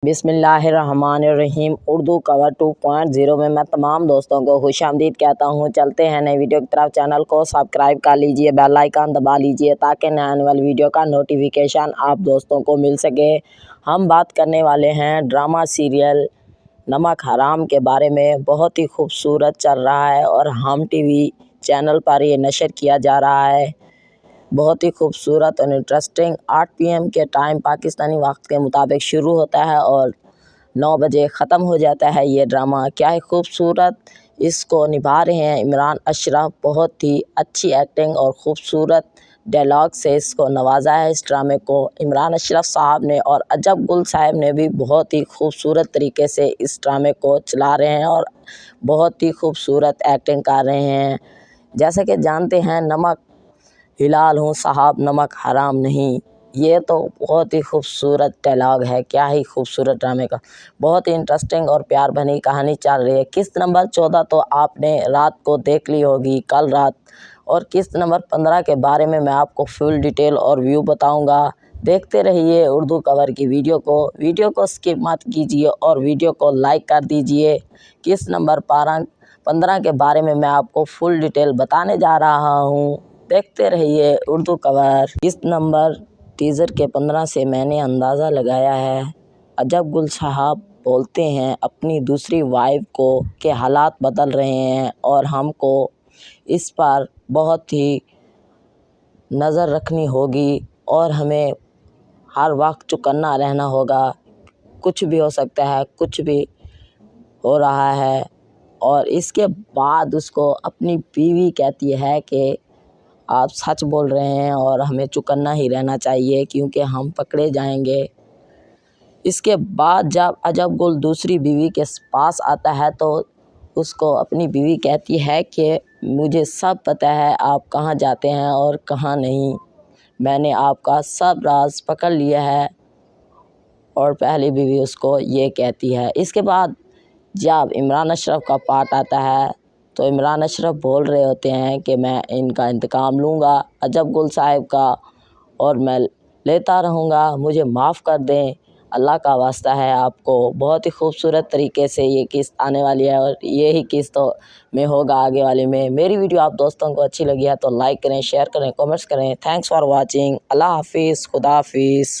बिस्मिल्लाहिर्रहमानिर्रहीम। उर्दू कवर 2.0 में मैं तमाम दोस्तों को खुशामदीद कहता हूँ। चलते हैं नई वीडियो की तरफ। चैनल को सब्सक्राइब कर लीजिए, बेल आइकन दबा लीजिए ताकि नए आने वाली वीडियो का नोटिफिकेशन आप दोस्तों को मिल सके। हम बात करने वाले हैं ड्रामा सीरियल नमक हराम के बारे में। बहुत ही खूबसूरत चल रहा है और हम टीवी चैनल पर ये नशर किया जा रहा है। बहुत ही खूबसूरत और इंटरेस्टिंग 8 PM के टाइम पाकिस्तानी वक्त के मुताबिक शुरू होता है और 9 बजे ख़त्म हो जाता है। ये ड्रामा क्या ही खूबसूरत इसको निभा रहे हैं इमरान अशरफ। बहुत ही अच्छी एक्टिंग और ख़ूबसूरत डायलॉग से इसको नवाजा है। इस ड्रामे को इमरान अशरफ साहब ने और अजब गुल साहब ने भी बहुत ही खूबसूरत तरीके से इस ड्रामे को चला रहे हैं और बहुत ही खूबसूरत एक्टिंग कर रहे हैं। जैसे कि जानते हैं, नमक हिलाल हूँ साहब, नमक हराम नहीं। ये तो बहुत ही खूबसूरत डायलॉग है। क्या ही खूबसूरत ड्रामे का बहुत ही इंटरेस्टिंग और प्यार भरी कहानी चल रही है। किस्त नंबर 14 तो आपने रात को देख ली होगी, कल रात। और किस्त नंबर 15 के बारे में मैं आपको फुल डिटेल और व्यू बताऊंगा। देखते रहिए उर्दू कवर की वीडियो को स्किप मत कीजिए और वीडियो को लाइक कर दीजिए। किस्त नंबर 15 के बारे में मैं आपको फुल डिटेल बताने जा रहा हूँ। देखते रहिए उर्दू कवर। इस नंबर टीज़र के 15 से मैंने अंदाज़ा लगाया है। अजब गुल साहब बोलते हैं अपनी दूसरी वाइफ को के हालात बदल रहे हैं और हमको इस पर बहुत ही नज़र रखनी होगी और हमें हर वक्त चौकन्ना रहना होगा। कुछ भी हो सकता है, कुछ भी हो रहा है। और इसके बाद उसको अपनी बीवी कहती है कि आप सच बोल रहे हैं और हमें चौकन्ना ही रहना चाहिए क्योंकि हम पकड़े जाएंगे। इसके बाद जब अजब गुल दूसरी बीवी के पास आता है तो उसको अपनी बीवी कहती है कि मुझे सब पता है आप कहाँ जाते हैं और कहाँ नहीं। मैंने आपका सब राज पकड़ लिया है। और पहली बीवी उसको ये कहती है। इसके बाद जब इमरान अशरफ का पार्ट आता है तो इमरान अशरफ बोल रहे होते हैं कि मैं इनका इंतकाम लूँगा अजब गुल साहब का और मैं लेता रहूँगा, मुझे माफ़ कर दें, अल्लाह का वास्ता है आपको। बहुत ही खूबसूरत तरीके से ये किस्त आने वाली है और ये ही किस्तों में होगा आगे वाले में। मेरी वीडियो आप दोस्तों को अच्छी लगी है तो लाइक करें, शेयर करें, कमेंट्स करें। Thanks for watching. अल्लाह हाफिज़, खुदा हाफिज़।